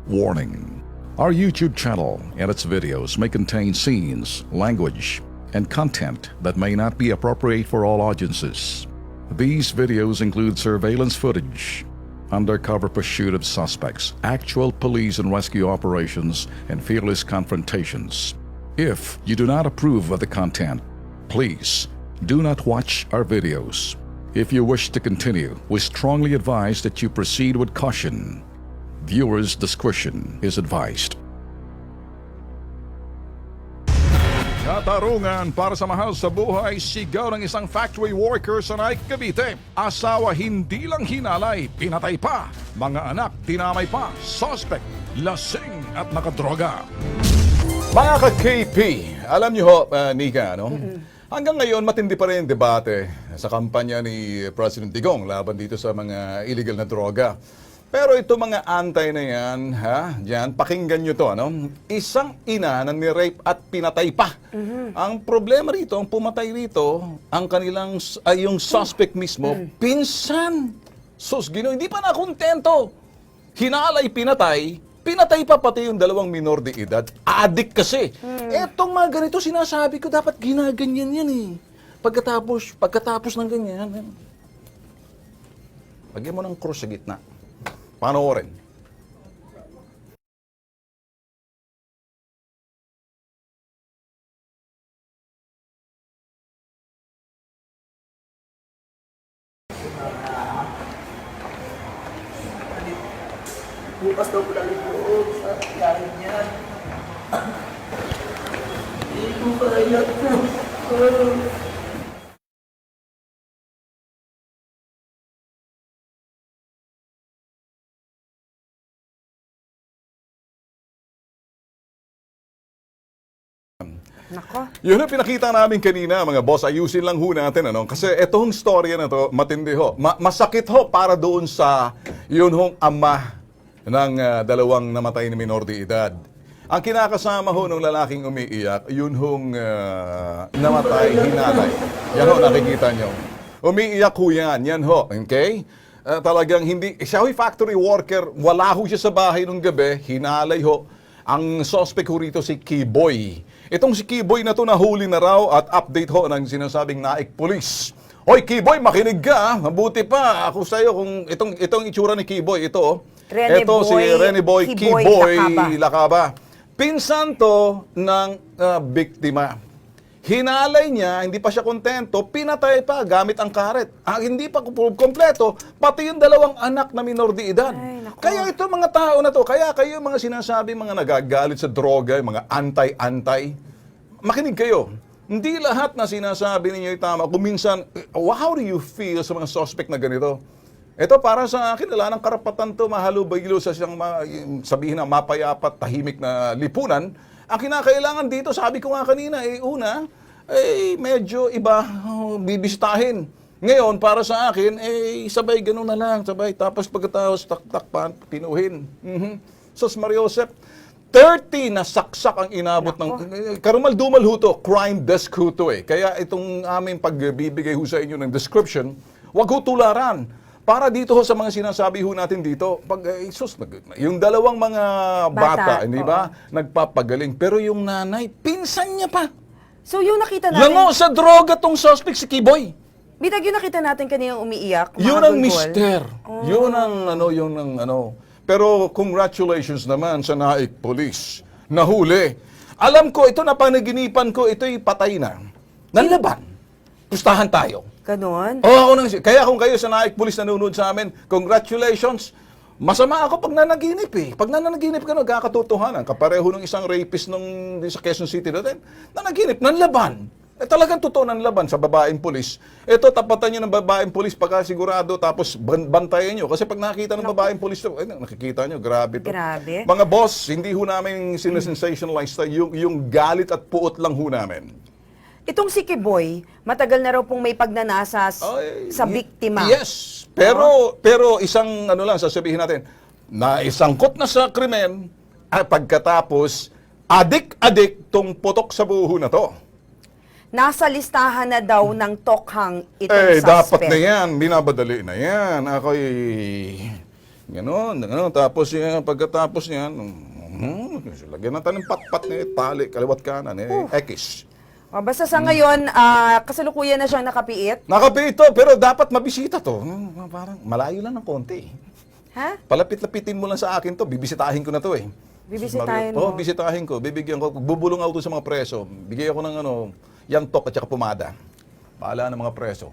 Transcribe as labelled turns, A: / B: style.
A: Warning. Our YouTube channel and its videos may contain scenes, language, and content that may not be appropriate for all audiences. These videos include surveillance footage, undercover pursuit of suspects, actual police and rescue operations, and fearless confrontations. If you do not approve of the content, please do not watch our videos. If you wish to continue, we strongly advise that you proceed with caution. Viewers' discretion is advised. Katarungan para sa mahal sa buhay, sigaw ng isang factory worker sa Naik, Cavite. Asawa hindi lang hinalay, pinatay pa. Mga anak, dinamay pa. Suspect, lasing at nakadroga. Mga ka-KP, alam niyo ho, Nika, no? Hanggang ngayon, matindi pa rin debate sa kampanya ni President Digong laban dito sa mga illegal na droga. Pero ito mga antay na yan, diyan, pakinggan nyo to, ano? Isang ina na ni-rape at pinatay pa. Ang problema rito, ang pumatay rito, ang kanilang, yung suspect mismo, pinsan. Sus, hindi pa nakontento. Hinalay, pinatay pa pati yung dalawang minor de edad. Adik kasi. Etong mga ganito, sinasabi ko, dapat ginaganyan yan eh. Pagkatapos ng ganyan, lagyan mo ng cross sa gitna. Panoorin.
B: Bukas daw po lang loob sa galing niya. Hindi ko kaya po.
C: Nako.
A: Yun ang pinakita namin kanina, mga boss. Ayusin lang ho natin, ano? Kasi etong storya na to, matindi ho. Masakit ho para doon sa yun hong ama ng dalawang namatay na minor de edad. Ang kinakasama ho ng lalaking umiiyak, yun hong namatay, hinalay. Yan ho, nakikita nyo. Umiiyak ho yan, yan ho, okay? Talagang hindi, siya ho'y factory worker, wala ho siya sa bahay nung gabi, hinalay ho. Ang suspect ho rito si Kiboy. Itong si Kiboy na to nahuli na raw at update ho ng sinasabing Naik Police. Hoy Kiboy, makinig ka. Mabuti pa ako sa iyo kung itong itsura ni Kiboy ito. Ito si Rene Boy Kiboy Lakaba. Pinsan to ng biktima. Hinalay niya, hindi pa siya kontento, pinatay pa gamit ang karet. Hindi pa kompleto, pati yung dalawang anak na minor de edad. Kaya ito mga tao na to, kaya kayo mga sinasabi, mga nagagalit sa droga, mga anti-anti, makinig kayo. Hindi lahat na sinasabi ninyo ay tama. Kung minsan, how do you feel sa mga suspect na ganito? Ito para sa akin, wala ng karapatan to, mahalubilo sa siyang sabihin na mapayapat, tahimik na lipunan. Ang kinakailangan dito, sabi ko nga kanina, una, medyo iba, bibisitahin. Ngayon, para sa akin, sabay ganun na lang, sabay. Tapos pagkatapos, tak-takpan, pinuhin. Sos Mariosep, 30 na saksak ang inabot ng, karumal-dumal ho to, crime desk ho to eh. Kaya itong aming pagbibigay ho sa inyo ng description, wag ho tularan. Para dito ho sa mga sinasabi ho natin dito, yung dalawang mga bata, hindi ba, nagpapagaling. Pero yung nanay, pinsan niya pa.
C: So yung nakita natin...
A: Lango sa droga tong suspect si Kiboy.
C: Bitag yung nakita natin kanina umiiyak.
A: Yun ang mister. Yun ang ano. Pero congratulations naman sa Naik Police. Nahuli. Alam ko, ito na panaginipan ko, ito'y patay na. Nanlaban. Pustahan tayo.
C: Ganon?
A: Kaya kung kayo sa Naik Police nanonood sa amin, congratulations. Masama ako pag nanaginip eh. Pag nanaginip ka, nagkakatotohanan. Kapareho ng isang rapist sa Quezon City natin. Nanaginip, nanlaban. Talagang totoo nanlaban sa babaeng pulis. Ito, tapatan nyo ng babaeng pulis pagka sigurado, tapos bantayan nyo. Kasi pag nakita ng babaeng pulis to, nakikita nyo, grabe to.
C: Grabe.
A: Mga boss, hindi ho namin sinasensationalize yung galit at puot lang ho namin.
C: Itong si Kiboy, matagal na raw pong may pagnanasas sa biktima.
A: Yes. Pero isang sasabihin natin, na isangkot na sa krimen, at pagkatapos, adik-adik tong putok sa buho na to.
C: Nasa listahan na daw ng tokhang itong suspect.
A: Dapat na yan. Binabadali na yan. Ganon. Tapos pagkatapos niyan, lagyan natin ng pat-pat ni tali, kaliwat kanan, X.
C: Basta sa ngayon, kasalukuyan na siyang nakapiit.
A: Nakapito, pero dapat mabisita to. Parang malayo lang ng konti.
C: Ha?
A: Palapit-lapitin mo lang sa akin to, bibisitahin ko na to eh.
C: Bibisitahin
A: Oo,
C: mo?
A: bisitahin ko, bibigyan ko, bubulong ako doon sa mga preso. Bigay ako ng yang tok at saka pumada. Bahala ng mga preso.